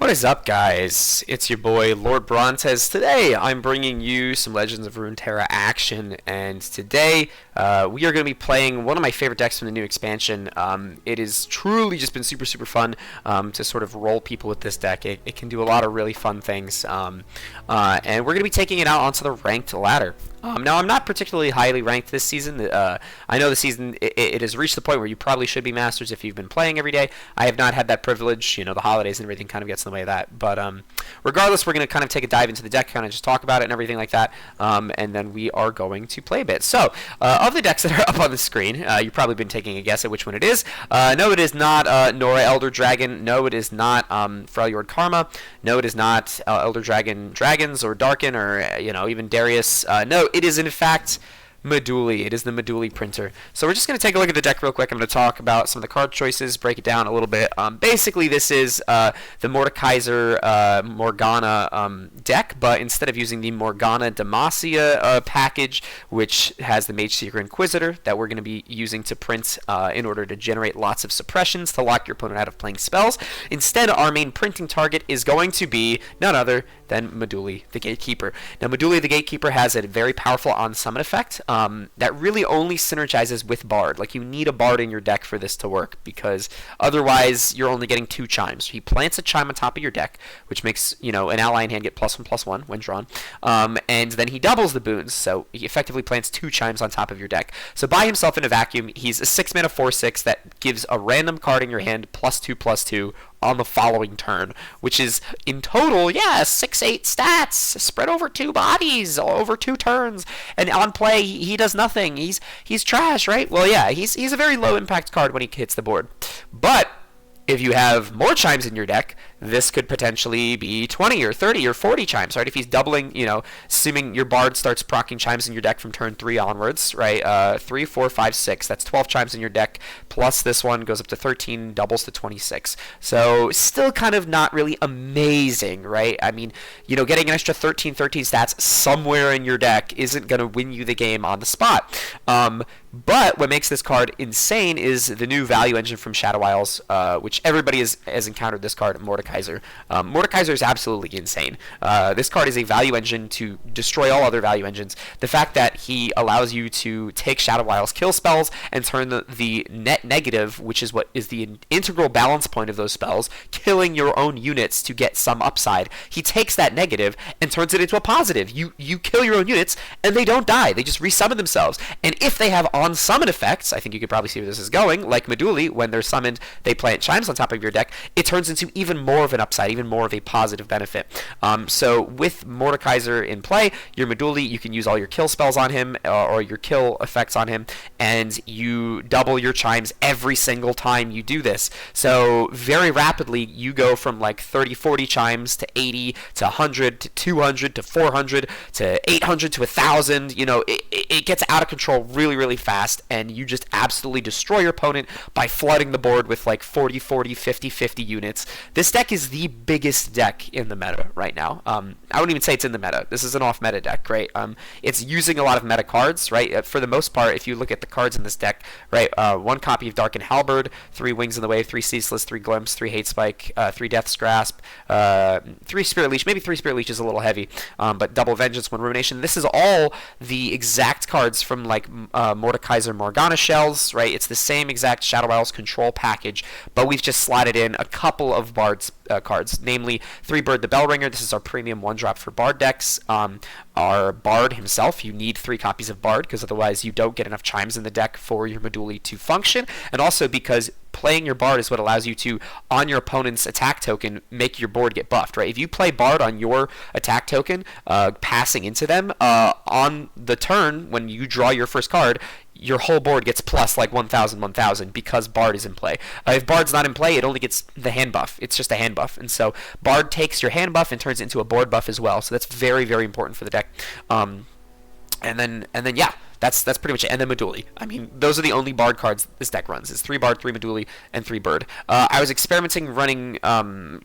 What is up, guys? It's your boy Lord Brontes. Today, I'm bringing you some Legends of Runeterra action, and today we are going to be playing one of my favorite decks from the new expansion. It has truly just been super fun to sort of roll people with this deck. It can do a lot of really fun things, and we're going to be taking it out onto the ranked ladder. Now, I'm not particularly highly ranked this season. I know the season, it has reached the point where you probably should be Masters if you've been playing every day. I have not had that privilege. You know, the holidays and everything kind of gets in the way of that. But regardless, we're going to kind of take a dive into the deck, kind of just talk about it and everything like that. And then we are going to play a bit. So, of the decks that are up on the screen, you've probably been taking a guess at which one it is. No, it is not Nora Elder Dragon. No, it is not Freljord Karma. No, it is not Elder Dragon Dragons or Darken or, even Darius. No, it is in fact Meduli. It is the Meduli printer. So we're just going to take a look at the deck real quick. I'm going to talk about some of the card choices, break it down a little bit. Basically, this is the Mordekaiser Morgana deck, but instead of using the Morgana Demacia package, which has the Mage Seeker Inquisitor that we're going to be using to print in order to generate lots of suppressions to lock your opponent out of playing spells, instead our main printing target is going to be none other than Meduli the Gatekeeper. Now, Meduli the Gatekeeper has a very powerful on-summon effect that really only synergizes with Bard. Like, you need a Bard in your deck for this to work, because otherwise you're only getting 2 chimes. He plants a chime on top of your deck, which makes, an ally in hand get +1/+1 when drawn, and then he doubles the boons, so he effectively plants 2 chimes on top of your deck. So by himself in a vacuum, he's a 6-mana 4/6 that gives a random card in your hand +2/+2 on the following turn, which is in total, 6-8 stats spread over 2 bodies over 2 turns. And on play, he does nothing. He's trash, right? Well, yeah, he's a very low impact card when he hits the board. But if you have more chimes in your deck, this could potentially be 20 or 30 or 40 chimes, right? If he's doubling, assuming your Bard starts proccing chimes in your deck from turn 3 onwards, right? 3, 4, 5, 6. That's 12 chimes in your deck, plus this one goes up to 13, doubles to 26. So still kind of not really amazing, right? I mean, getting an extra 13 stats somewhere in your deck isn't going to win you the game on the spot. But what makes this card insane is the new value engine from Shadow Isles, which everybody has encountered this card, Mordekaiser. Mordekaiser is absolutely insane. This card is a value engine to destroy all other value engines. The fact that he allows you to take Shadow Isles kill spells and turn the net negative, which is what is the integral balance point of those spells, killing your own units to get some upside. He takes that negative and turns it into a positive. You kill your own units and they don't die. They just resummon themselves. And if they have on-summon effects, I think you could probably see where this is going, like Meduli, when they're summoned, they plant chimes on top of your deck, it turns into even more of an upside, even more of a positive benefit. So with Mordekaiser in play, your Meduli, you can use all your kill spells on him, or your kill effects on him, and you double your chimes every single time you do this. So very rapidly, you go from like 30, 40 chimes to 80, to 100, to 200, to 400, to 800, to 1,000. It gets out of control really fast, and you just absolutely destroy your opponent by flooding the board with like 40, 50 units. This deck is the biggest deck in the meta right now. I wouldn't even say it's in the meta. This is an off-meta deck, right? It's using a lot of meta cards, right? For the most part, if you look at the cards in this deck, right, 1 copy of Darken Halberd, 3 Wings in the Wave, 3 Ceaseless, 3 Glimpse, 3 Hate Spike, 3 Death's Grasp, 3 Spirit Leech. Maybe 3 Spirit Leech is a little heavy, but Double Vengeance, 1 Ruination. This is all the exact cards from like Mordekaiser Morgana shells, right? It's the same exact Shadow Isles control package, but we've just slotted in a couple of Bard's cards, namely 3 Bird the Bellringer. This is our premium 1-drop for Bard decks. Our Bard himself, you need 3 copies of Bard, because otherwise you don't get enough chimes in the deck for your Meduli to function, and also because playing your Bard is what allows you to, on your opponent's attack token, make your board get buffed, right? If you play Bard on your attack token, passing into them, on the turn, when you draw your first card, your whole board gets plus like 1,000 because Bard is in play. If Bard's not in play, it only gets the hand buff. It's just a hand buff. And so Bard takes your hand buff and turns it into a board buff as well. So that's very important for the deck. And then, That's pretty much it. And then Meduli. I mean, those are the only Bard cards this deck runs. It's 3 Bard, 3 Meduli, and 3 Bird. I was experimenting running,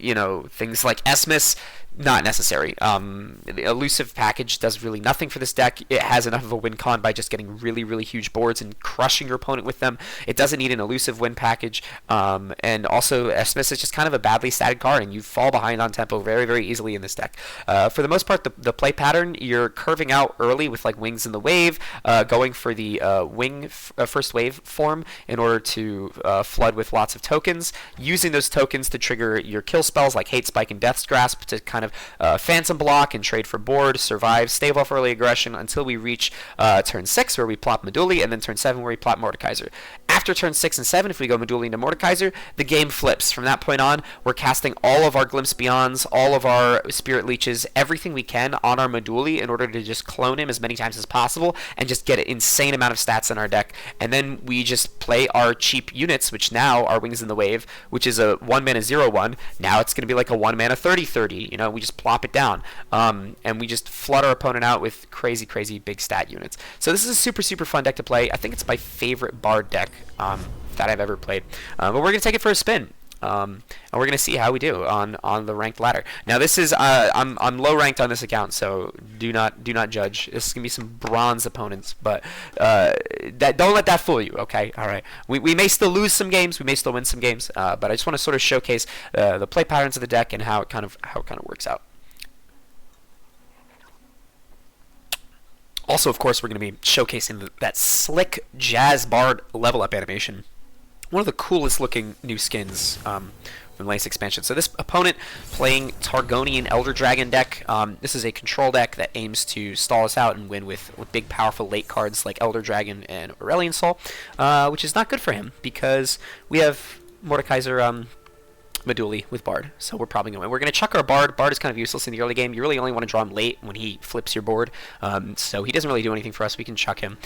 you know, things like Esmus. Not necessary. The elusive package does really nothing for this deck. It has enough of a win con by just getting really, really huge boards and crushing your opponent with them. It doesn't need an elusive win package. And also, Esmus is just kind of a badly statted card, and you fall behind on tempo very, very easily in this deck. For the most part, the play pattern, you're curving out early with like Wings in the Wave, going for the first wave form in order to flood with lots of tokens, using those tokens to trigger your kill spells like Hate Spike and Death's Grasp to kind of phantom block and trade for board, survive, stave off early aggression until we reach turn 6 where we plop Meduli, and then turn 7 where we plop Mordekaiser. After turn 6 and 7, if we go Meduli into Mordekaiser, the game flips. From that point on, we're casting all of our Glimpse Beyonds, all of our Spirit Leeches, everything we can on our Meduli in order to just clone him as many times as possible and just get an insane amount of stats in our deck. And then we just play our cheap units, which now are Wings in the Wave, which is a 1 mana 0/1. Now it's going to be like a 1 mana 30/30. You know, we just plop it down, and we just flood our opponent out with crazy, crazy big stat units. So this is a super, super fun deck to play. I think it's my favorite Bard deck that I've ever played. But we're going to take it for a spin. And we're gonna see how we do on the ranked ladder. Now this is I'm low ranked on this account, so do not judge. This is gonna be some bronze opponents, but don't let that fool you. Okay, all right. We may still lose some games, we may still win some games, but I just want to sort of showcase the play patterns of the deck and how it kind of works out. Also, of course, we're going to be showcasing that slick Jazz Bard level up animation. One of the coolest looking new skins from the latest expansion. So this opponent playing Targonian Elder Dragon deck. This is a control deck that aims to stall us out and win with big powerful late cards like Elder Dragon and Aurelion Soul, which is not good for him because we have Mordekaiser Meduli with Bard, so we're probably going to win. We're going to chuck our Bard. Bard is kind of useless in the early game. You really only want to draw him late when he flips your board, so he doesn't really do anything for us. We can chuck him.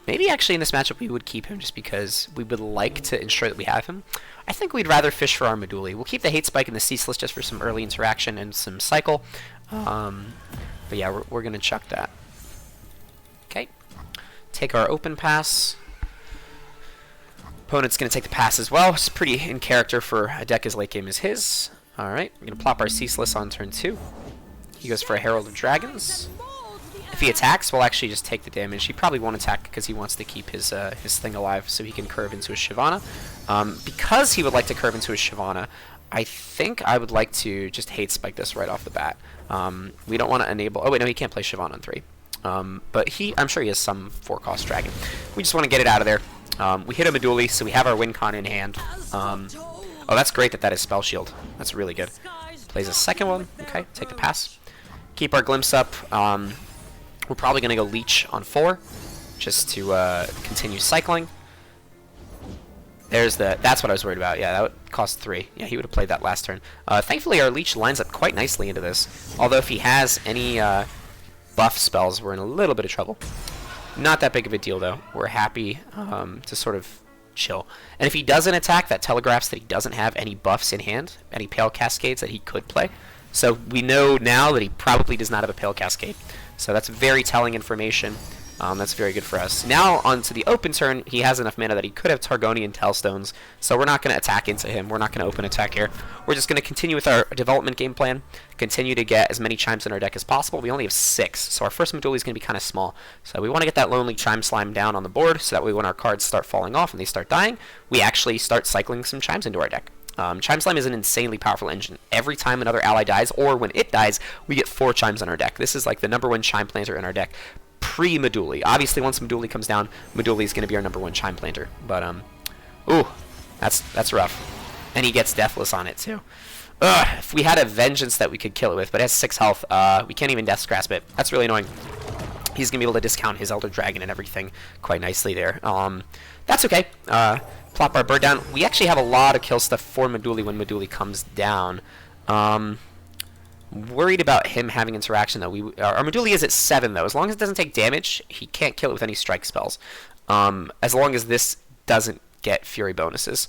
Maybe actually in this matchup we would keep him just because we would like to ensure that we have him. I think we'd rather fish for our Meduli. We'll keep the Hate Spike and the Ceaseless just for some early interaction and some cycle. But yeah, we're going to chuck that. Okay. Take our open pass. Opponent's going to take the pass as well. It's pretty in character for a deck as late game as his. Alright, we're going to plop our Ceaseless on turn 2. He goes for a Herald of Dragons. If he attacks, we'll actually just take the damage. He probably won't attack because he wants to keep his thing alive so he can curve into a Shyvana. Because he would like to curve into a Shyvana, I think I would like to just Hate Spike this right off the bat. We don't want to enable... Oh, wait, no, he can't play Shyvana on 3. But I'm sure he has some 4-cost dragon. We just want to get it out of there. We hit a Meduli, so we have our win con in hand. Oh, that's great that is Spell Shield. That's really good. Plays a second one. Okay, take the pass. Keep our Glimpse up. We're probably going to go Leech on 4, just to continue cycling. That's what I was worried about. Yeah, that would cost 3. Yeah, he would have played that last turn. Thankfully, our Leech lines up quite nicely into this. Although if he has any buff spells, we're in a little bit of trouble. Not that big of a deal, though. We're happy to sort of chill. And if he doesn't attack, that telegraphs that he doesn't have any buffs in hand, any Pale Cascades that he could play. So we know now that he probably does not have a Pale Cascade. So that's very telling information. That's very good for us. Now, on to the open turn, he has enough mana that he could have Targonian Tellstones, so we're not going to attack into him. We're not going to open attack here. We're just going to continue with our development game plan, continue to get as many Chimes in our deck as possible. We only have 6, so our first Meduli is going to be kind of small. So we want to get that Lonely Chime Slime down on the board, so that way when our cards start falling off and they start dying, we actually start cycling some Chimes into our deck. Chime Slime is an insanely powerful engine. Every time another ally dies, or when it dies, we get 4 Chimes on our deck. This is like the #1 Chime planter in our deck. Pre-Meduli. Obviously, once Meduli comes down, Meduli is going to be our #1 Chime planter. But, ooh, that's rough. And he gets Deathless on it, too. Ugh, if we had a Vengeance that we could kill it with, but it has 6 health, we can't even Death's Grasp it. That's really annoying. He's going to be able to discount his Elder Dragon and everything quite nicely there. That's okay. Plop our bird down. We actually have a lot of kill stuff for Meduli when Meduli comes down. Worried about him having interaction, though. Our Meduli is at 7, though. As long as it doesn't take damage, he can't kill it with any strike spells. As long as this doesn't get Fury bonuses.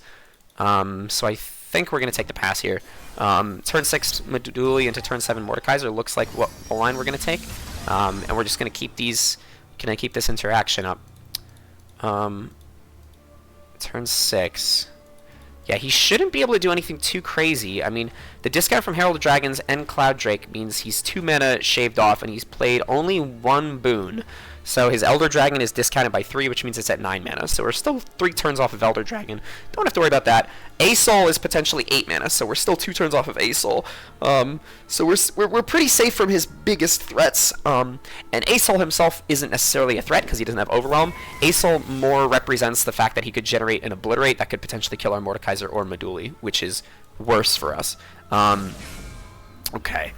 So I think we're going to take the pass here. Turn 6 Meduli into turn 7 Mordekaiser looks like what the line we're going to take. And we're just going to keep these Can I keep this interaction up? Turn 6. Yeah, he shouldn't be able to do anything too crazy. I mean, the discount from Herald of Dragons and Cloud Drake means he's 2 mana shaved off, and he's played only 1 boon. So his Elder Dragon is discounted by 3, which means it's at 9 mana. So we're still 3 turns off of Elder Dragon. Don't have to worry about that. A-Soul is potentially 8 mana, so we're still 2 turns off of A-Soul. So we're pretty safe from his biggest threats. And A-Soul himself isn't necessarily a threat because he doesn't have Overwhelm. A-Soul more represents the fact that he could generate an Obliterate that could potentially kill our Mordekaiser or Meduli, which is worse for us. Okay.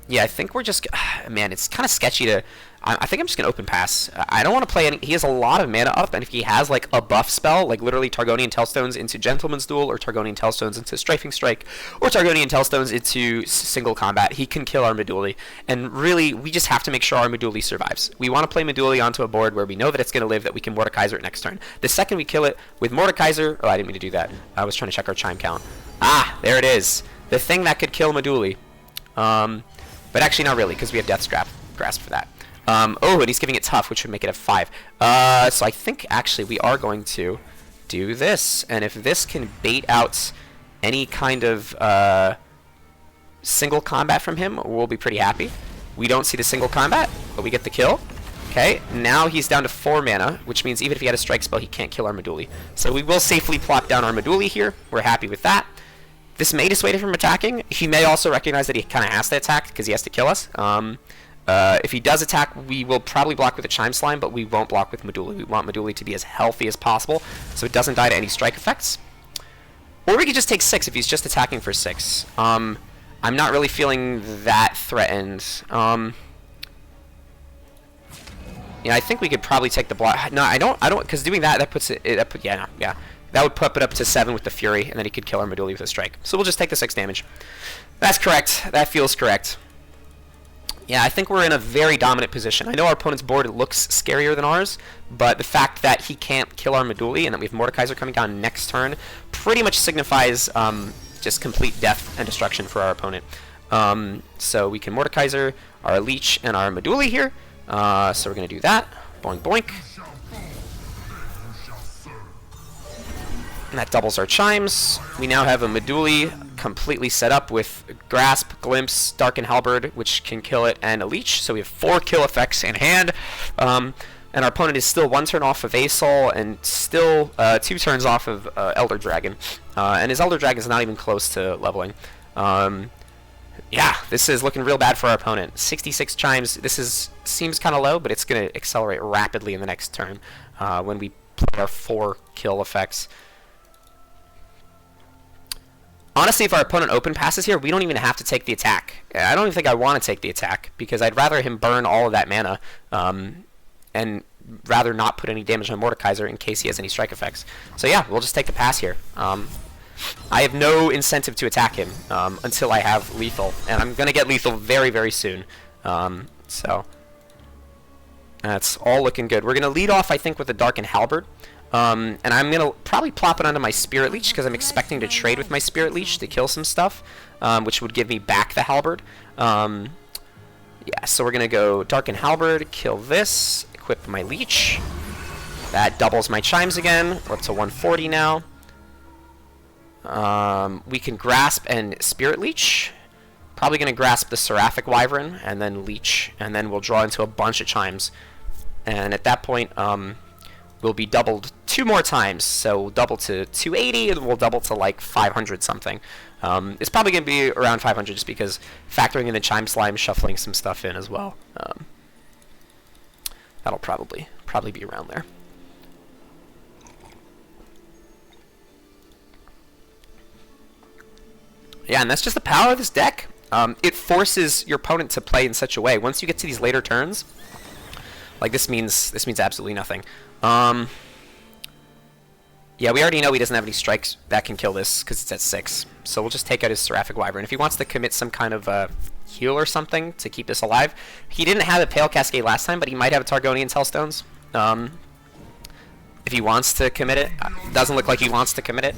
Yeah, I think we're just... Man, it's kind of sketchy to... I think I'm just going to open pass. I don't want to play any... He has a lot of mana up, and if he has, like, a buff spell, like literally Targonian Tailstones into Gentleman's Duel, or Targonian Tailstones into Strafing Strike, or Targonian Tailstones into single combat, he can kill our Meduli. And really, we just have to make sure our Meduli survives. We want to play Meduli onto a board where we know that it's going to live, that we can Mordekaiser it next turn. The second we kill it with Mordekaiser... Oh, I didn't mean to do that. I was trying to check our chime count. Ah, there it is. The thing that could kill Meduli. But actually not really, because we have Death's Grasp for that. Oh, and he's giving it tough, which would make it a 5. So I think, actually, we are going to do this. And if this can bait out any kind of single combat from him, we'll be pretty happy. We don't see the single combat, but we get the kill. Okay, now he's down to 4 mana, which means even if he had a strike spell, he can't kill our Meduli. So we will safely plop down our Meduli here. We're happy with that. This may dissuade him from attacking. He may also recognize that he kind of has to attack because he has to kill us. If he does attack, we will probably block with a Chime Slime, but we won't block with Meduli. We want Meduli to be as healthy as possible so it doesn't die to any strike effects. Or we could just take 6 if he's just attacking for 6. I'm not really feeling that threatened. Yeah, I think we could probably take the block. No, I don't, because doing that puts it, yeah. That would put it up to 7 with the Fury, and then he could kill our Meduli with a strike. So we'll just take the 6 damage. That's correct. That feels correct. Yeah, I think we're in a very dominant position. I know our opponent's board looks scarier than ours, but the fact that he can't kill our Meduli and that we have Mordekaiser coming down next turn pretty much signifies just complete death and destruction for our opponent. So we can Mordekaiser our Leech and our Meduli here. So we're going to do that. Boink, boink. And that doubles our Chimes. We now have a Meduli completely set up with Grasp, Glimpse, Darken Halberd, which can kill it, and a Leech. So we have 4 kill effects in hand. And our opponent is still 1 turn off of A-Soul and still 2 turns off of Elder Dragon. And his Elder Dragon is not even close to leveling. Yeah, this is looking real bad for our opponent. 66 Chimes. This seems kind of low, but it's going to accelerate rapidly in the next turn when we play our 4 kill effects. Honestly, if our opponent open passes here, we don't even have to take the attack. I don't even think I want to take the attack, because I'd rather him burn all of that mana, and rather not put any damage on Mordekaiser in case he has any strike effects. So yeah, we'll just take the pass here. I have no incentive to attack him until I have lethal, and I'm going to get lethal very, very soon. So that's all looking good. We're going to lead off, I think, with the Darken Halberd. And I'm going to probably plop it onto my Spirit Leech, because I'm expecting to trade with my Spirit Leech to kill some stuff, which would give me back the Halberd. Yeah, so we're going to go Darken Halberd, kill this, equip my Leech. That doubles my Chimes again. We're up to 140 now. We can Grasp and Spirit Leech. Probably going to Grasp the Seraphic Wyvern, and then Leech, and then we'll draw into a bunch of Chimes. And at that point, we'll be doubled 2 more times, so we'll double to 280, and we'll double to like 500 something. It's probably going to be around 500 just because factoring in the Chime Slime, shuffling some stuff in as well. That'll probably be around there. Yeah, and that's just the power of this deck. It forces your opponent to play in such a way. Once you get to these later turns, like this means absolutely nothing. Yeah, we already know he doesn't have any strikes that can kill this because it's at 6. So we'll just take out his Seraphic Wyvern. If he wants to commit some kind of heal or something to keep this alive, he didn't have a Pale Cascade last time, but he might have a Targonian Tailstones. If he wants to commit it, doesn't look like he wants to commit it,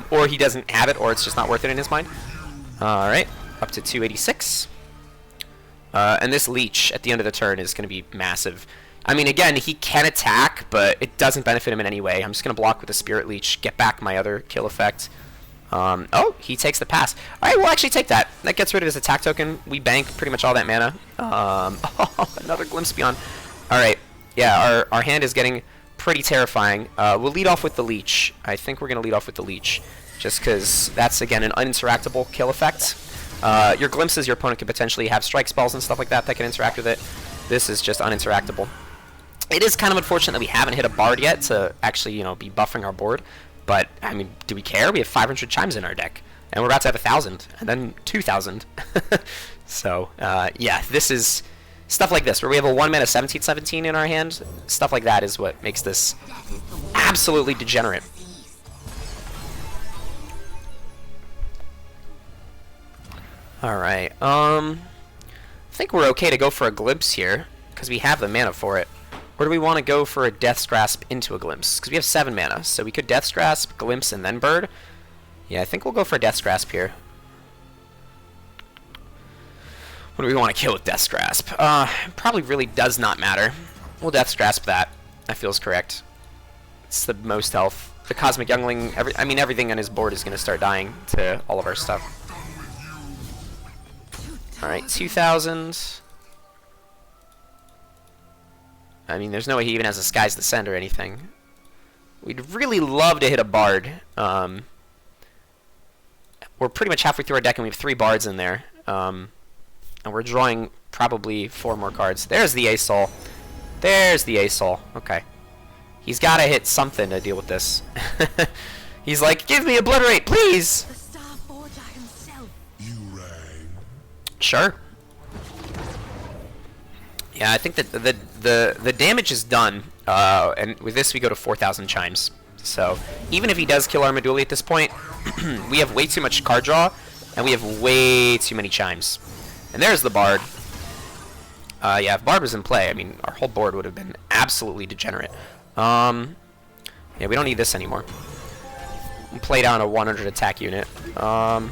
or he doesn't have it, or it's just not worth it in his mind. All right, up to 286. And this leech at the end of the turn is going to be massive. I mean, again, he can attack, but it doesn't benefit him in any way. I'm just going to block with the Spirit Leech, get back my other kill effect. Oh, he takes the pass. Alright, we'll actually take that. That gets rid of his attack token. We bank pretty much all that mana. Oh, another Glimpse Beyond. Alright, yeah, our hand is getting pretty terrifying. We'll lead off with the Leech. I think we're going to lead off with the Leech, just because that's, again, an uninteractable kill effect. Your glimpses, your opponent could potentially have strike spells and stuff like that that can interact with it. This is just uninteractable. It is kind of unfortunate that we haven't hit a Bard yet to actually, you know, be buffering our board. But, I mean, do we care? We have 500 chimes in our deck. And we're about to have 1,000. And then 2,000. So, yeah, this is stuff like this, where we have a 1-mana 17/17 in our hand. Stuff like that is what makes this absolutely degenerate. Alright, I think we're okay to go for a Glimpse here, because we have the mana for it. Or do we want to go for a Death's Grasp into a Glimpse? Because we have 7 mana, so we could Death's Grasp, Glimpse, and then Bird. Yeah, I think we'll go for a Death's Grasp here. What do we want to kill with Death's Grasp? Probably really does not matter. We'll Death's Grasp that. That feels correct. It's the most health. The Cosmic Youngling, everything on his board is going to start dying to all of our stuff. Alright, 2,000. I mean, there's no way he even has a Sky's Descent or anything. We'd really love to hit a Bard. We're pretty much halfway through our deck and we have 3 Bards in there. And we're drawing probably 4 more cards. There's the Ace-Sol. There's the Ace-Sol. Okay. He's got to hit something to deal with this. He's like, give me Obliterate, please! The Star Forger himself. You rang. Sure. Yeah, I think that the damage is done, and with this we go to 4,000 chimes. So even if he does kill our Meduli at this point, we have way too much card draw, and we have way too many chimes. And there's the Bard. Yeah, if Bard was in play, I mean, our whole board would have been absolutely degenerate. Yeah, we don't need this anymore. We'll play down a 100 attack unit. Can't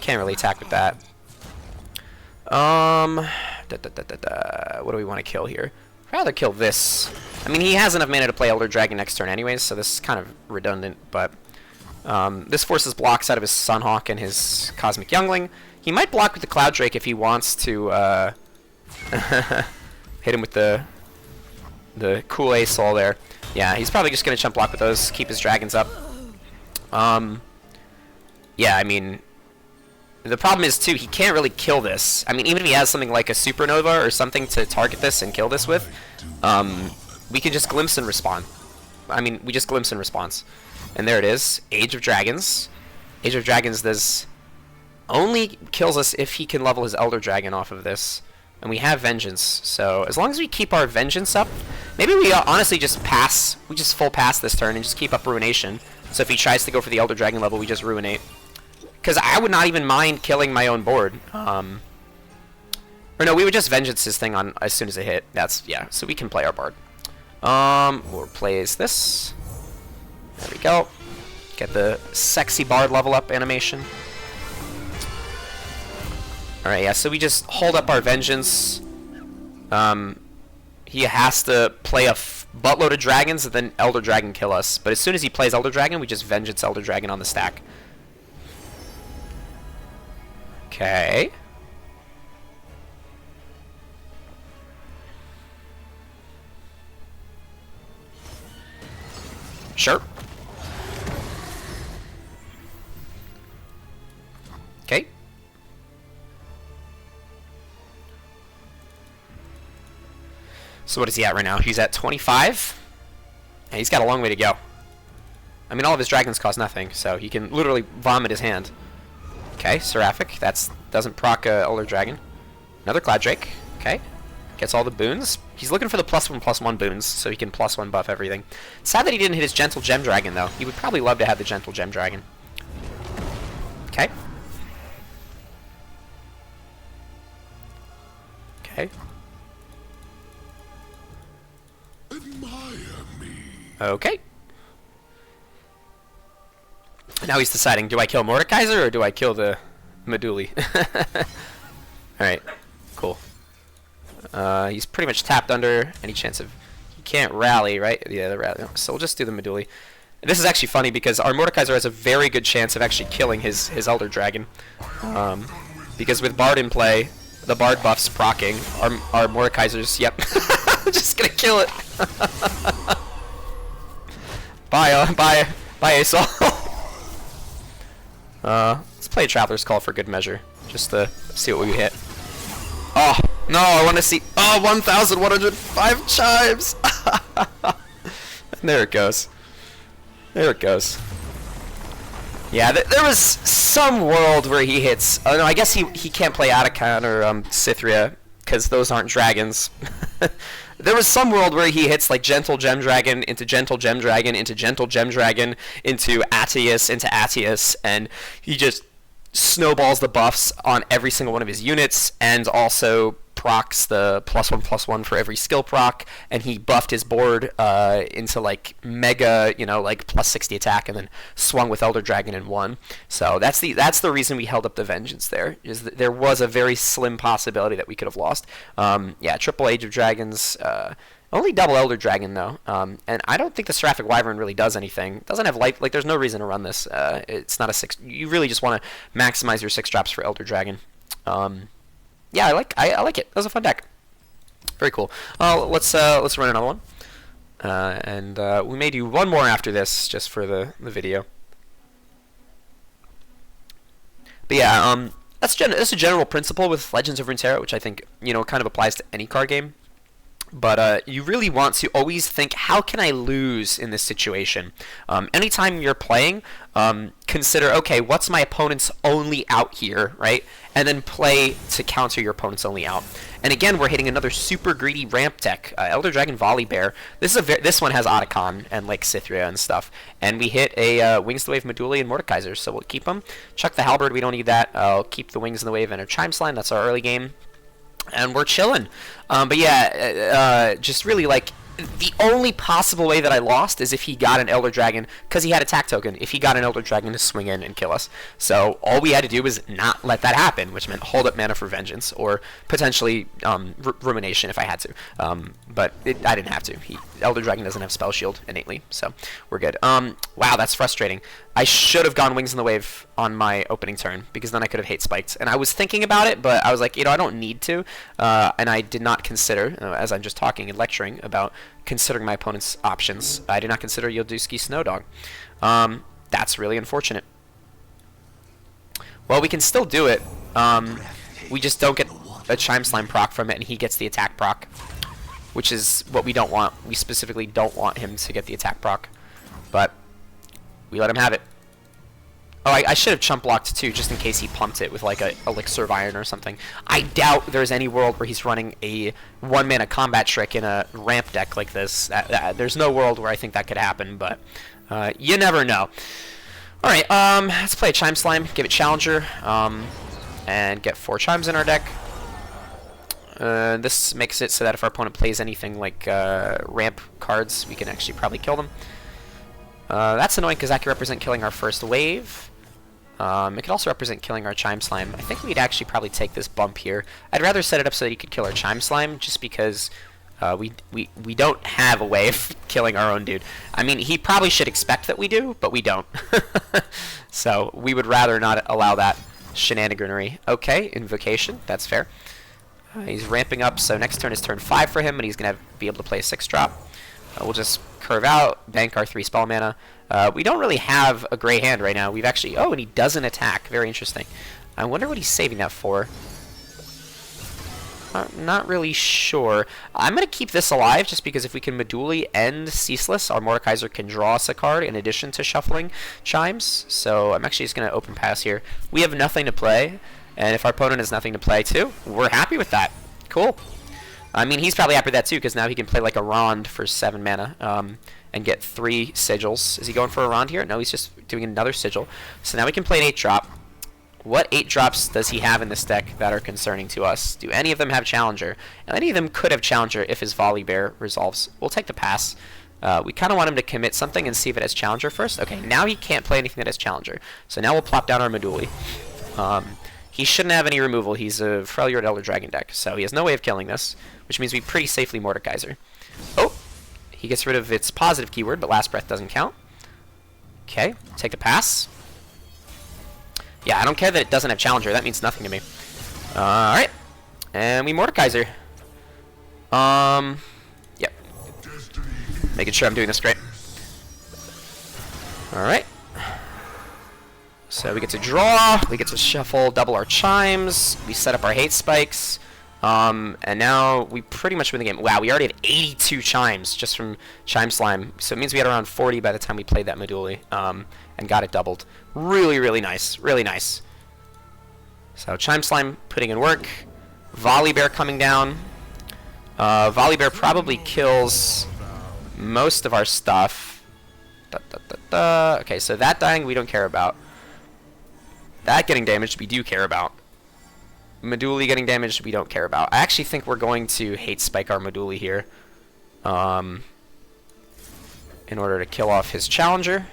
really attack with that. What do we want to kill here? I'd rather kill this. I mean, he has enough mana to play Elder Dragon next turn anyways, so this is kind of redundant, but this forces blocks out of his Sunhawk and his Cosmic Youngling. He might block with the Cloud Drake if he wants to hit him with the cool Ace-Sol there. Yeah, he's probably just going to chump block with those, keep his dragons up. Yeah, I mean, the problem is, too, he can't really kill this. I mean, even if he has something like a Supernova or something to target this and kill this with, we can just Glimpse and Respawn. I mean, we just Glimpse and Response. And there it is, Age of Dragons. Age of Dragons does only kills us if he can level his Elder Dragon off of this. And we have Vengeance, so as long as we keep our Vengeance up, maybe we honestly just pass. We just full pass this turn and just keep up Ruination. So if he tries to go for the Elder Dragon level, we just Ruinate. Because I would not even mind killing my own board. Or no, we would just Vengeance his thing on as soon as it hit. That's, yeah, so we can play our Bard. We'll play as this. There we go. Get the sexy Bard level up animation. Alright, yeah, so we just hold up our Vengeance. He has to play a buttload of dragons and then Elder Dragon kill us. But as soon as he plays Elder Dragon, we just Vengeance Elder Dragon on the stack. Okay. Sure. Okay. So what is he at right now? He's at 25. And he's got a long way to go. I mean, all of his dragons cost nothing, so he can literally vomit his hand. Okay, Seraphic. That doesn't proc Elder Dragon. Another Cloud Drake. Okay. Gets all the boons. He's looking for the +1/+1 boons, so he can +1 buff everything. Sad that he didn't hit his Gentle Gem Dragon, though. He would probably love to have the Gentle Gem Dragon. Okay. Okay. Admire me. Okay. Now he's deciding, do I kill Mordekaiser or do I kill the Meduli? Alright, cool. He's pretty much tapped under any chance of... He can't rally, right? Yeah, the rally. So we'll just do the Meduli. And this is actually funny because our Mordekaiser has a very good chance of actually killing his Elder Dragon. Because with Bard in play, the Bard buff's proccing. Our Mordekaiser's, yep. Just gonna kill it. Bye, Asol. Let's play a Traveler's Call for good measure. Just to see what we hit. Oh, no, I want to see... Oh, 1,105 chimes! There it goes. There it goes. Yeah, there was some world where he hits... Oh, no, I guess he can't play Atacon or Cythria, because those aren't dragons. There was some world where he hits, like, Gentle Gem Dragon into Gentle Gem Dragon into Gentle Gem Dragon into Atius, and he just snowballs the buffs on every single one of his units, and also procs the +1/+1 for every skill proc, and he buffed his board into like mega, you know, like +60 attack, and then swung with Elder Dragon and won. So that's the reason we held up the Vengeance there, is that there was a very slim possibility that we could have lost. Yeah, triple Age of Dragons, only double Elder Dragon though, and I don't think the Seraphic Wyvern really does anything. Doesn't have life, like there's no reason to run this. It's not a 6. You really just want to maximize your 6 drops for Elder Dragon. Yeah, I like it. That was a fun deck. Very cool. Let's run another one, and we may do one more after this just for the video. But yeah, that's a general principle with Legends of Runeterra, which I think, you know, kind of applies to any card game. But you really want to always think, how can I lose in this situation? Anytime you're playing, consider, okay, what's my opponent's only out here, right? And then play to counter your opponent's only out. And again, we're hitting another super greedy ramp deck, Elder Dragon Volley Bear. This one has Otacon and like Cythria and stuff. And we hit a Wings of the Wave Meduli and Mordekaiser, so we'll keep them. Chuck the Halberd, we don't need that. I'll keep the Wings of the Wave and a Chimes line. That's our early game. And we're chilling. But yeah, just really like, the only possible way that I lost is if he got an Elder Dragon, because he had attack token, if he got an Elder Dragon to swing in and kill us. So all we had to do was not let that happen, which meant hold up mana for Vengeance, or potentially Rumination if I had to. But I didn't have to. Elder Dragon doesn't have Spell Shield innately, so we're good. Wow, that's frustrating. I should have gone Wings in the Wave on my opening turn, because then I could have hate spiked. And I was thinking about it, but I was like, you know, I don't need to. And I did not consider, as I'm just talking and lecturing about considering my opponent's options, I did not consider Yilduski Snowdog. That's really unfortunate. Well, we can still do it. We just don't get a Chime Slime proc from it, and he gets the attack proc, which is what we don't want. We specifically don't want him to get the attack proc, but we let him have it. Oh, I should have chump blocked too, just in case he pumped it with like a Elixir of Iron or something. I doubt there's any world where he's running a 1-mana combat trick in a ramp deck like this. There's no world where I think that could happen, but you never know. Alright, let's play a Chime Slime, give it Challenger, and get 4 Chimes in our deck. This makes it so that if our opponent plays anything like ramp cards, we can actually probably kill them. That's annoying because that could represent killing our first wave. It could also represent killing our Chime Slime. I think we'd actually probably take this bump here. I'd rather set it up so that he could kill our Chime Slime, just because we don't have a way of killing our own dude. I mean, he probably should expect that we do, but we don't. So we would rather not allow that shenaniganery. Okay, Invocation, that's fair. He's ramping up, so next turn is turn 5 for him, and he's going to be able to play a 6-drop. We'll just curve out, bank our 3 spell mana. We don't really have a great hand right now. We've actually... Oh, and he doesn't attack. Very interesting. I wonder what he's saving that for. Not really sure. I'm going to keep this alive, just because if we can Meduli and Ceaseless, our Mordekaiser can draw us a card in addition to shuffling Chimes. So I'm actually just going to open pass here. We have nothing to play, and if our opponent has nothing to play too, we're happy with that. Cool. I mean, he's probably happy with that too, because now he can play like a Rond for 7 mana and get 3 sigils. Is he going for a Rond here? No, he's just doing another sigil. So now we can play an 8-drop. What 8-drops does he have in this deck that are concerning to us? Do any of them have Challenger? And any of them could have Challenger if his Volley Bear resolves. We'll take the pass. We kind of want him to commit something and see if it has Challenger first. Okay, now he can't play anything that has Challenger. So now we'll plop down our Meduli. he shouldn't have any removal. He's a Freljord Elder Dragon deck, so he has no way of killing this, which means we pretty safely Mordekaiser. Oh, he gets rid of its positive keyword, but Last Breath doesn't count. Okay, take the pass. Yeah, I don't care that it doesn't have Challenger. That means nothing to me. Alright, and we Mordekaiser. Yep. Making sure I'm doing this great. Alright. So we get to draw, we get to shuffle, double our chimes, we set up our hate spikes, and now we pretty much win the game. Wow, we already had 82 chimes just from Chime Slime, so it means we had around 40 by the time we played that Moduli, and got it doubled. Really, really nice, really nice. So Chime Slime putting in work, Volley Bear coming down. Volley Bear probably kills most of our stuff. Okay, so that dying we don't care about. That getting damaged, we do care about. Moduli getting damaged, we don't care about. I actually think we're going to hate spike our Moduli here, in order to kill off his Challenger.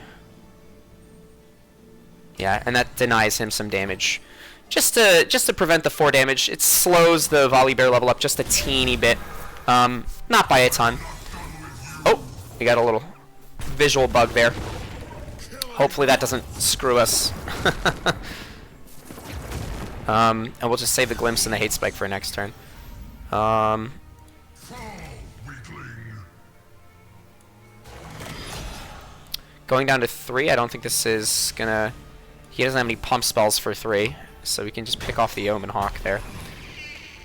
Yeah, and that denies him some damage. Just to prevent the 4 damage. It slows the Volley Bear level up just a teeny bit. Not by a ton. Oh, we got a little visual bug there. Hopefully that doesn't screw us. And we'll just save the glimpse and the hate spike for next turn. Going down to 3, I don't think this is gonna... He doesn't have any pump spells for 3, so we can just pick off the Omen Hawk there.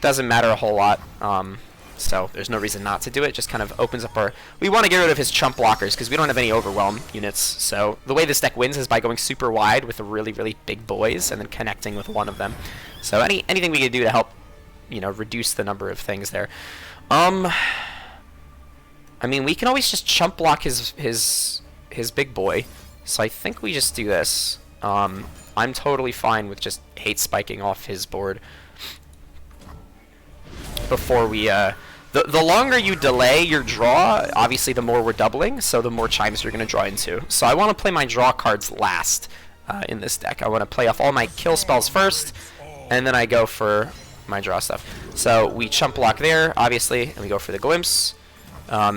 Doesn't matter a whole lot, so there's no reason not to do it. Just kind of opens up our... We want to get rid of his chump blockers, because we don't have any Overwhelm units. So the way this deck wins is by going super wide with the really, really big boys, and then connecting with one of them. So anything we can do to help, you know, reduce the number of things there. I mean, we can always just chump block his big boy. So I think we just do this. I'm totally fine with just hate spiking off his board before we... The longer you delay your draw, obviously the more we're doubling, so the more chimes you're going to draw into. So I want to play my draw cards last in this deck. I want to play off all my kill spells first, and then I go for my draw stuff. So we chump block there, obviously, and we go for the glimpse.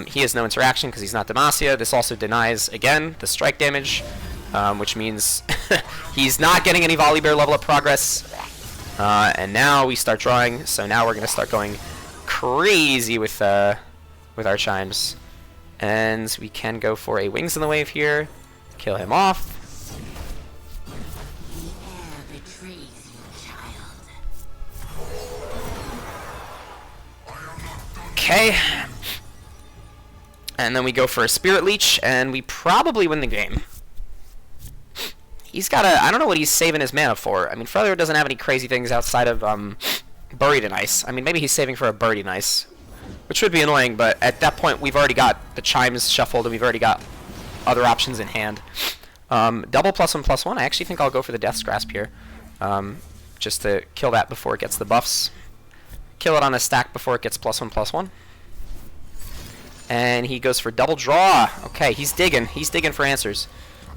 He has no interaction because he's not Demacia. This also denies, again, the strike damage, which means he's not getting any Volley Bear level up progress. And now we start drawing, so now we're going to start going crazy with our chimes. And we can go for a Wings in the Wave here, kill him off. Okay. And then we go for a Spirit Leech, and we probably win the game. He's got a... I don't know what he's saving his mana for. I mean, Freljord doesn't have any crazy things outside of Buried in Ice. I mean, maybe he's saving for a Buried in Ice, which would be annoying, but at that point, we've already got the Chimes shuffled, and we've already got other options in hand. Double +1/+1. I actually think I'll go for the Death's Grasp here, just to kill that before it gets the buffs. Kill it on a stack before it gets +1/+1. And he goes for double draw. Okay, he's digging. He's digging for answers.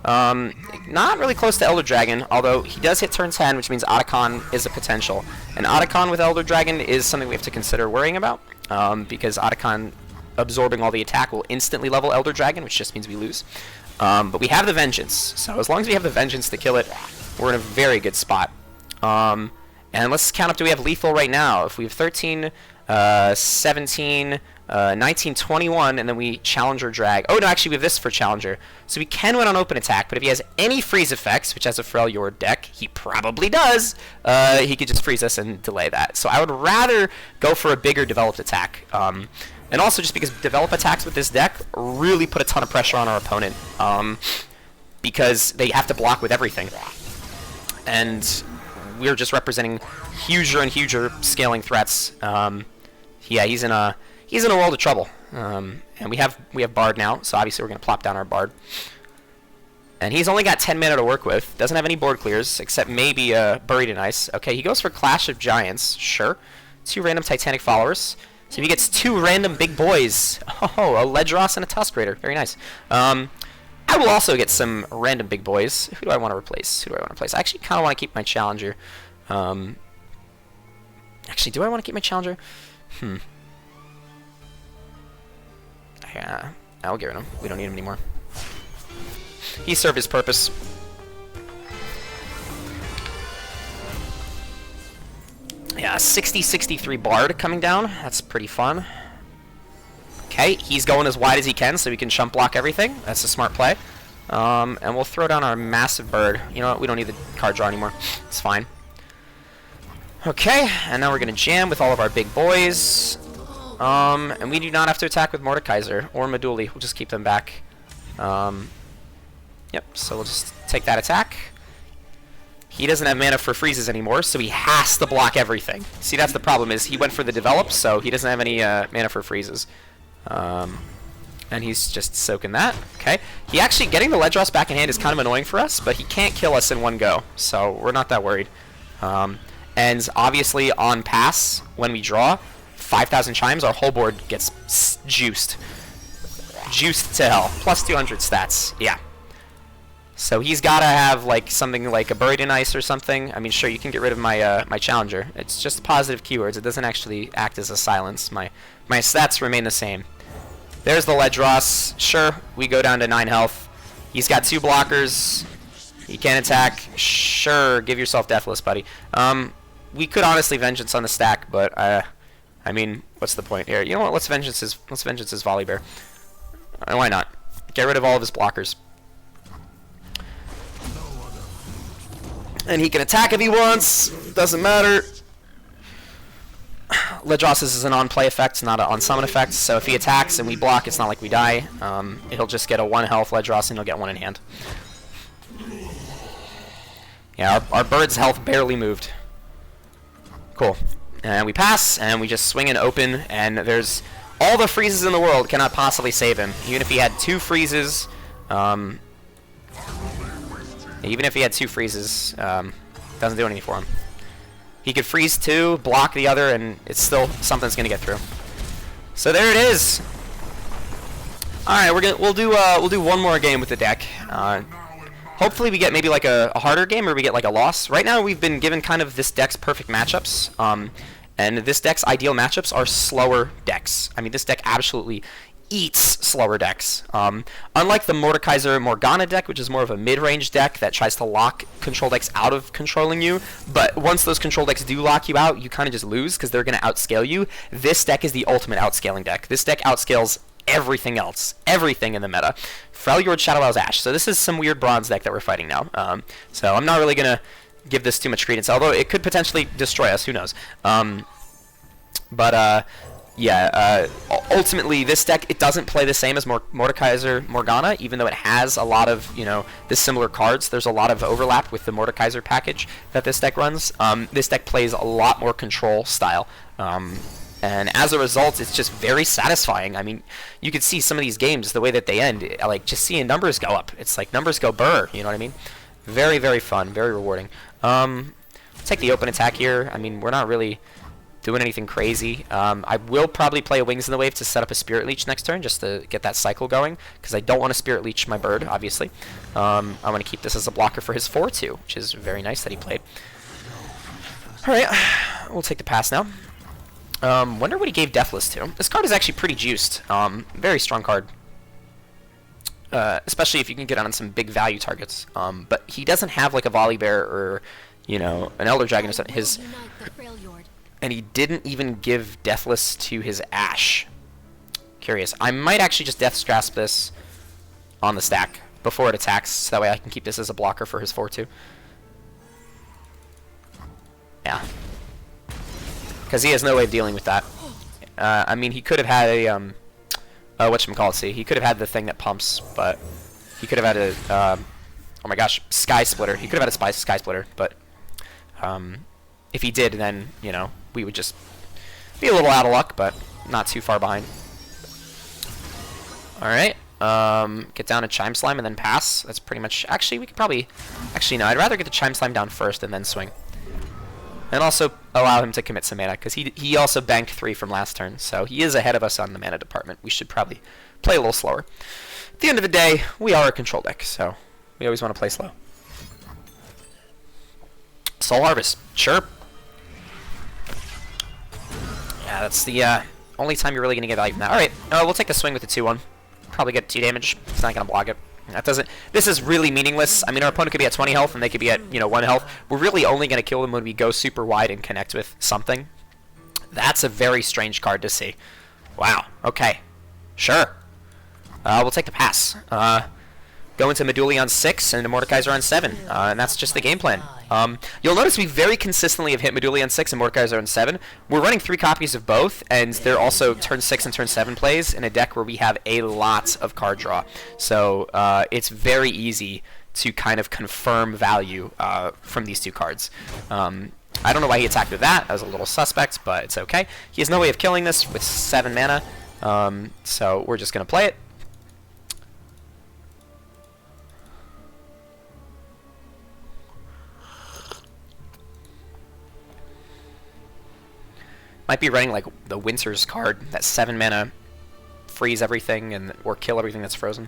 Not really close to Elder Dragon, although he does hit turn 10, which means Otacon is a potential. And Otacon with Elder Dragon is something we have to consider worrying about, because Otacon absorbing all the attack will instantly level Elder Dragon, which just means we lose. But we have the Vengeance, so as long as we have the Vengeance to kill it, we're in a very good spot. And let's count up, do we have lethal right now? If we have 13, 17, 19, 21, and then we Challenger drag. Oh, no, actually, we have this for Challenger. So we can win on open attack, but if he has any freeze effects, which has a Freljord deck, he probably does, he could just freeze us and delay that. So I would rather go for a bigger developed attack. And also just because develop attacks with this deck really put a ton of pressure on our opponent, because they have to block with everything. And we're just representing huger and huger scaling threats. Yeah, he's in a world of trouble. And we have Bard now, so obviously we're going to plop down our Bard. And he's only got 10 mana to work with. Doesn't have any board clears, except maybe Buried in Ice. Okay, he goes for Clash of Giants. Sure. 2 random Titanic Followers. So he gets 2 random big boys. Oh, a Ledros and a Tusk Raider. Very nice. I will also get some random big boys. Who do I want to replace? I actually kind of want to keep my Challenger. Actually, do I want to keep my challenger? Yeah, I'll get rid of him. We don't need him anymore. He served his purpose. Yeah, 60-63 Bard coming down. That's pretty fun. Okay, he's going as wide as he can so he can chump block everything. That's a smart play. And we'll throw down our massive bird. You know what? We don't need the card draw anymore. It's fine. Okay, and now we're going to jam with all of our big boys. And we do not have to attack with Mordekaiser or Meduli. We'll just keep them back. Yep, so we'll just take that attack. He doesn't have mana for freezes anymore, so he has to block everything. See, that's the problem, is he went for the develop, so he doesn't have any mana for freezes. And he's just soaking that. Okay. He actually, getting the Ledros back in hand is kind of annoying for us, but he can't kill us in one go, so we're not that worried. And obviously on pass, when we draw 5,000 chimes, our whole board gets juiced. Juiced to hell. Plus 200 stats. Yeah. So he's got to have like something like a Buried in Ice or something. I mean, sure, you can get rid of my my challenger. It's just positive keywords. It doesn't actually act as a silence. My stats remain the same. There's the Ledros. Sure, we go down to 9 health. He's got 2 blockers. He can't attack. Sure, give yourself Deathless, buddy. We could honestly Vengeance on the stack, but I mean, what's the point here? You know what? Let's Vengeance his Volibear. Why not? Get rid of all of his blockers. And he can attack if he wants. Doesn't matter. Ledros is an on-play effect, not an on-summon effect. So if he attacks and we block, it's not like we die. He'll just get a 1 health Ledros and he'll get 1 in hand. Yeah, our bird's health barely moved. Cool. And we pass, and we just swing and open, and there's all the freezes in the world cannot possibly save him. Even if he had 2 freezes, doesn't do anything for him. He could freeze 2, block the other, and it's still something's gonna get through. So there it is. All right, we'll do one more game with the deck. Hopefully we get maybe like a harder game, or we get like a loss. Right now we've been given kind of this deck's perfect matchups, and this deck's ideal matchups are slower decks. I mean, this deck absolutely eats slower decks. Unlike the Mordekaiser Morgana deck, which is more of a mid-range deck that tries to lock control decks out of controlling you, but once those control decks do lock you out, you kind of just lose because they're going to outscale you. This deck is the ultimate outscaling deck. This deck outscales everything else, everything in the meta. Freljord Shadowwell's Ash. So this is some weird bronze deck that we're fighting now. So I'm not really going to give this too much credence, although it could potentially destroy us, who knows. Yeah, ultimately this deck, it doesn't play the same as Mordekaiser Morgana, even though it has a lot of, the similar cards. There's a lot of overlap with the Mordekaiser package that this deck runs. This deck plays a lot more control style. And as a result, it's just very satisfying. I mean, you could see some of these games, the way that they end, like just seeing numbers go up. It's like numbers go burr, you know what I mean? Very, very fun, very rewarding. Take the open attack here. I mean, we're not really doing anything crazy. I will probably play a Wings in the Wave to set up a Spirit Leech next turn, just to get that cycle going, because I don't want to Spirit Leech my bird, obviously. I want to keep this as a blocker for his 4-2, which is very nice that he played. Alright, we'll take the pass now. Wonder what he gave Deathless to. This card is actually pretty juiced. Very strong card. Especially if you can get on some big value targets. But he doesn't have like a Volibear or, an Elder Dragon or something. And he didn't even give Deathless to his Ash. Curious. I might actually just Death's Grasp this on the stack before it attacks, so that way I can keep this as a blocker for his 4-2. Yeah. Because he has no way of dealing with that. I mean, he could have had a, whatchamacallit, see, he could have had the thing that pumps, but he could have had a, oh my gosh, Sky Splitter. He could have had a Sky Splitter, but, if he did, then, we would just be a little out of luck, but not too far behind. Alright, get down to Chime Slime and then pass. That's pretty much, actually, we could probably, no, I'd rather get the Chime Slime down first and then swing. And also allow him to commit some mana, because he also banked 3 from last turn, so he is ahead of us on the mana department. We should probably play a little slower. At the end of the day, we are a control deck, so we always want to play slow. Soul Harvest. Sure. Yeah, that's the only time you're really going to get value from that. Alright, we'll take the swing with the 2-1. Probably get 2 damage. It's not going to block it. That doesn't... This is really meaningless. I mean, our opponent could be at 20 health, and they could be at, 1 health. We're really only going to kill them when we go super wide and connect with something. That's a very strange card to see. Wow. Okay. Sure. We'll take the pass. Go into Meduli on 6 and Mordekaiser on 7. And that's just the game plan. You'll notice we very consistently have hit Meduli on 6 and Mordekaiser on 7. We're running 3 copies of both, and they're also turn 6 and turn 7 plays in a deck where we have a lot of card draw. So it's very easy to kind of confirm value from these 2 cards. I don't know why he attacked with that. That was a little suspect, but it's okay. He has no way of killing this with 7 mana, so we're just going to play it. Might be running like the Winter's card, that 7 mana freeze everything and or kill everything that's frozen.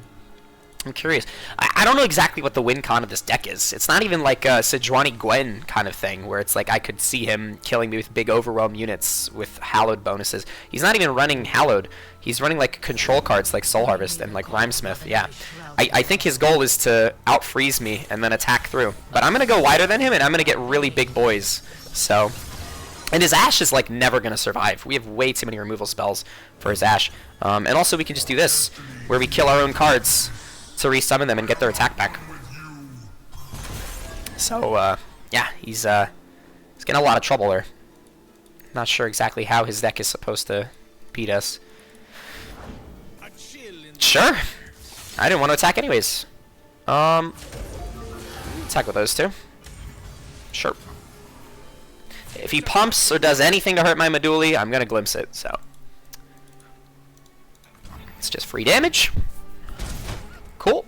I'm curious. I don't know exactly what the win con of this deck is. It's not even like a Sejuani Gwen kind of thing where it's like I could see him killing me with big overwhelm units with Hallowed bonuses. He's not even running Hallowed. He's running like control cards like Soul Harvest and like Rhymesmith. Yeah. I think his goal is to out-freeze me and then attack through. But I'm going to go wider than him and I'm going to get really big boys. So... And his Ash is like never going to survive. We have way too many removal spells for his Ash. And also we can just do this, where we kill our own cards to resummon them and get their attack back. So, yeah, he's getting a lot of trouble there. Not sure exactly how his deck is supposed to beat us. Sure. I didn't want to attack anyways. Attack with those 2. Sure. If he pumps or does anything to hurt my Meduli, I'm going to glimpse it, so. It's just free damage. Cool.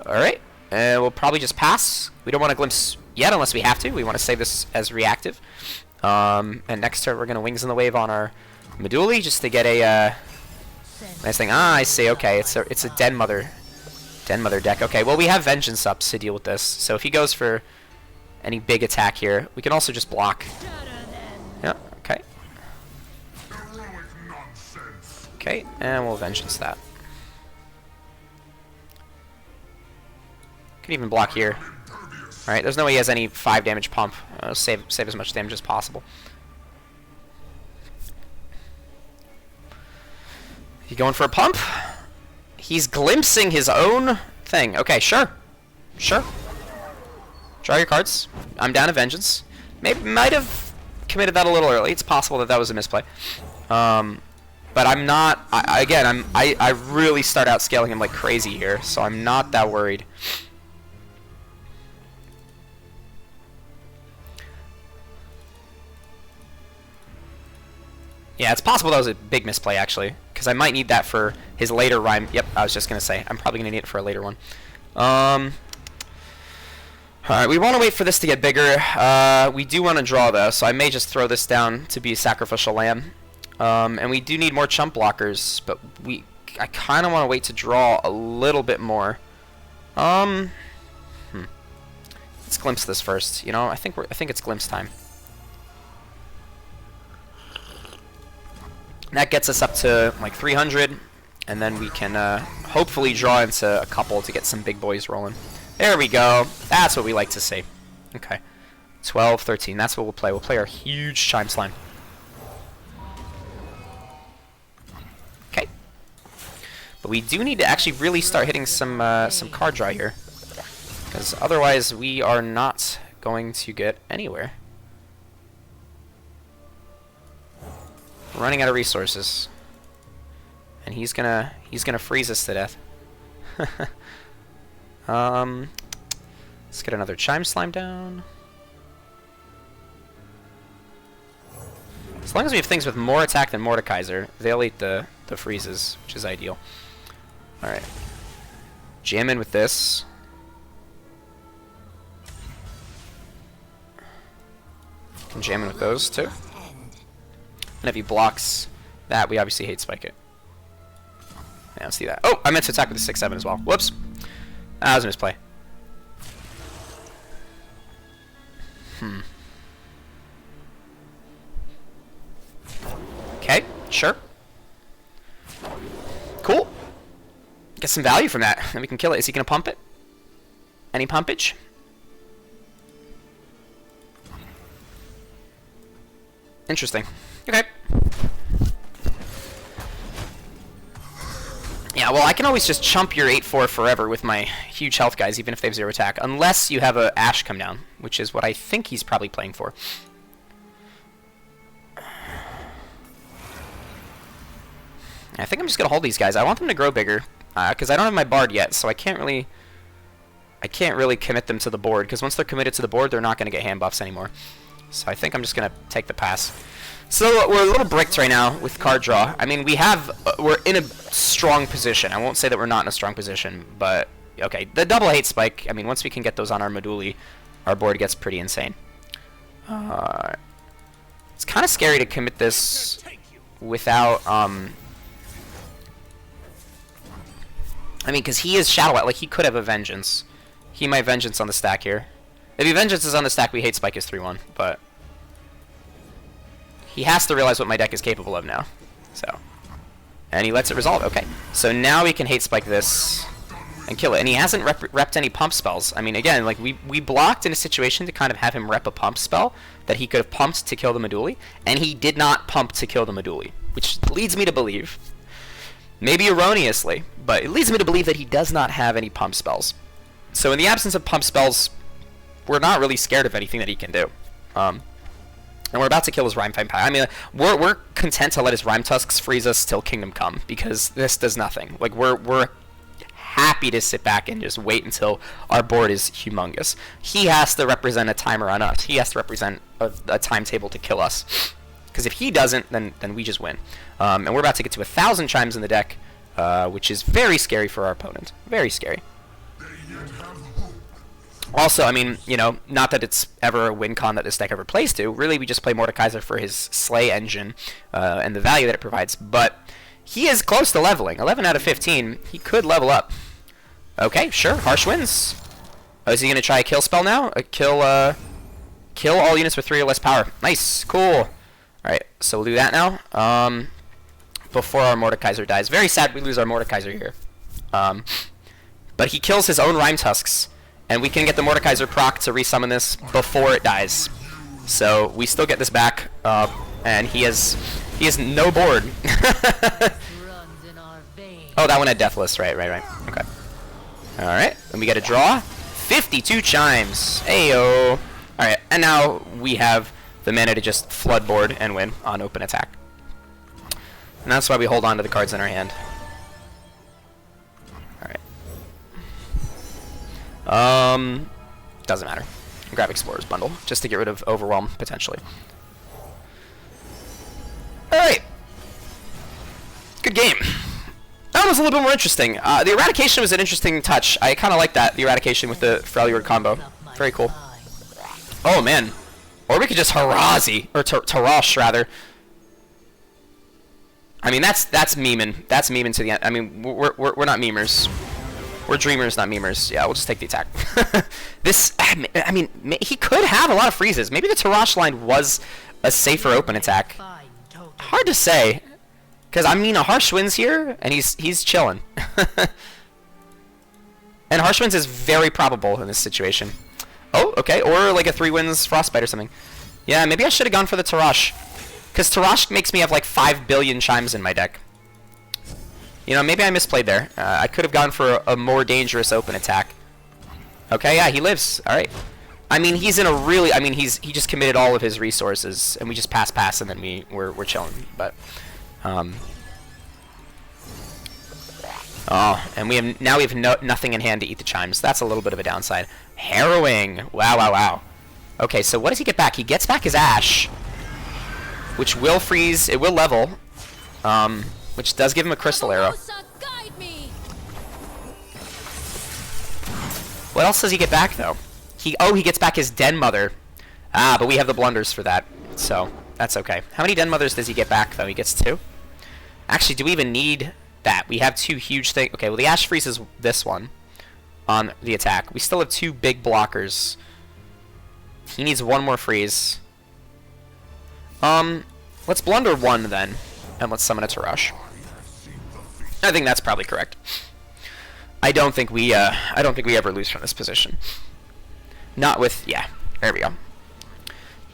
Alright. And we'll probably just pass. We don't want to glimpse yet unless we have to. We want to save this as reactive. And next turn we're going to Wings in the Wave on our Meduli just to get a nice thing. Ah, I see. Okay, it's a Den Mother deck. Okay, well we have Vengeance up to deal with this. So if he goes for any big attack here, we can also just block. Yeah, okay. Okay, and we'll Vengeance that. Can even block here. Alright, there's no way he has any 5 damage pump. Save as much damage as possible. He going for a pump? He's glimpsing his own thing. Okay, sure. Sure. Draw your cards. I'm down to Vengeance. Maybe might have committed that a little early. It's possible that was a misplay. But I'm not. I really start out scaling him like crazy here, so I'm not that worried. Yeah, it's possible that was a big misplay actually, because I might need that for his later rhyme. Yep, I was just gonna say I'm probably gonna need it for a later one. Alright, we want to wait for this to get bigger. We do want to draw, though, so I may just throw this down to be a sacrificial lamb. And we do need more chump blockers, but I kind of want to wait to draw a little bit more. Let's glimpse this first. You know, I think it's glimpse time. That gets us up to like 300, and then we can hopefully draw into a couple to get some big boys rolling. There we go. That's what we like to see. Okay. 12, 13. That's what we'll play. We'll play our huge Chime Slime. Okay. But we do need to actually really start hitting some card draw here, because otherwise we are not going to get anywhere. We're running out of resources, and he's gonna freeze us to death. Let's get another Chime Slime down. As long as we have things with more attack than Mordekaiser, they'll eat the freezes, which is ideal. Alright. Jam in with this. Can jam in with those too. And if he blocks that, we obviously hate Spike it. Yeah, let's see that. Oh, I meant to attack with the 6-7 as well. Whoops. That was a misplay. Okay, sure. Cool. Get some value from that. Then we can kill it. Is he going to pump it? Any pumpage? Interesting. Okay. Yeah, well, I can always just chump your 8-4 forever with my huge health guys, even if they have 0 attack. Unless you have a Ash come down, which is what I think he's probably playing for. I think I'm just going to hold these guys. I want them to grow bigger, because I don't have my Bard yet, so I can't really commit them to the board, because once they're committed to the board, they're not going to get hand buffs anymore. So I think I'm just going to take the pass. So we're a little bricked right now with card draw. I mean, we're in a strong position. I won't say that we're not in a strong position, but okay. The double hate spike, I mean, once we can get those on our Meduli, our board gets pretty insane. It's kind of scary to commit this without, I mean, because he is Shadow, like, he could have a Vengeance. He might Vengeance on the stack here. If he Vengeance is on the stack, we hate spike is 3-1, but he has to realize what my deck is capable of now. So, and he lets it resolve. Okay, so now we can hate spike this and kill it. And he hasn't repped any pump spells. I mean, again, like we blocked in a situation to kind of have him rep a pump spell that he could have pumped to kill the Meduli, and he did not pump to kill the Meduli, which leads me to believe, maybe erroneously, but it leads me to believe that he does not have any pump spells. So in the absence of pump spells, we're not really scared of anything that he can do. And we're about to kill his Rime Vampire. I mean, we're content to let his Rime Tusks freeze us till Kingdom Come, because this does nothing. Like, we're happy to sit back and just wait until our board is humongous. He has to represent a timer on us. He has to represent a timetable to kill us. Because if he doesn't, then we just win. And we're about to get to 1,000 chimes in the deck, which is very scary for our opponent. Very scary. Also, I mean, you know, not that it's ever a win con that this deck ever plays to. Really, we just play Mordekaiser for his Slay engine and the value that it provides. But he is close to leveling. 11 out of 15. He could level up. Okay, sure. Harsh wins. Oh, is he going to try a kill spell now? Kill all units with 3 or less power. Nice. Cool. Alright, so we'll do that now. Before our Mordekaiser dies. Very sad we lose our Mordekaiser here. But he kills his own Rime Tusks. And we can get the Mordekaiser proc to resummon this before it dies. So we still get this back, and he has no board. Oh, that one had Decklist, right. Okay. Alright, and we get a draw. 52 chimes. Ayo. Alright, and now we have the mana to just flood board and win on open attack. And that's why we hold on to the cards in our hand. Doesn't matter. Grab Explorer's Bundle, just to get rid of Overwhelm, potentially. Alright. Good game. That was a little bit more interesting. The Eradication was an interesting touch. I kind of like that, the Eradication with the Freljord combo. Very cool. Oh, man. Or we could just Harazi, or Tarash, rather. I mean, that's memeing. That's memeing to the end. I mean, we're not memers. We're dreamers, not memers. Yeah, we'll just take the attack. This, I mean, he could have a lot of freezes. Maybe the Tarash line was a safer open attack. Hard to say, because I mean, a Harsh wins here, and he's chilling. And Harsh wins is very probable in this situation. Oh, okay, or like a 3 wins Frostbite or something. Yeah, maybe I should have gone for the Tarash, because Tarash makes me have like 5 billion chimes in my deck. You know, maybe I misplayed there. I could have gone for a more dangerous open attack. Okay, yeah, he lives. All right. I mean, he's in a really... I mean, he just committed all of his resources, and we just pass, and then we're chilling. But, oh, and we have nothing in hand to eat the chimes. That's a little bit of a downside. Harrowing. Wow. Okay, so what does he get back? He gets back his Ash, which will freeze. It will level. Which does give him a Crystal Arrow. What else does he get back, though? He gets back his Den Mother. Ah, but we have the blunders for that, so that's okay. How many Den Mothers does he get back, though? He gets 2? Actually, do we even need that? We have 2 huge things. Okay, well, the Ash freezes this one on the attack. We still have 2 big blockers. He needs one more freeze. Let's blunder one then, and let's summon it to rush. I think that's probably correct. I don't think we ever lose from this position. Not with, yeah, there we go.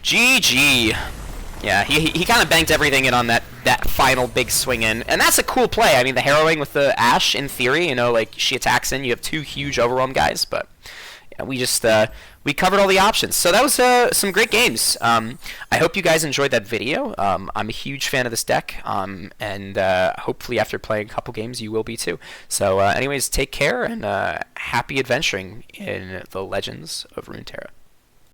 GG. Yeah, he kind of banked everything in on that final big swing in, and that's a cool play. I mean, the harrowing with the Ashe, in theory, you know, like she attacks in, you have two huge overwhelm guys, but yeah, we just we covered all the options. So that was some great games. I hope you guys enjoyed that video. I'm a huge fan of this deck, and hopefully after playing a couple games, you will be too. So anyways, take care and happy adventuring in the Legends of Runeterra.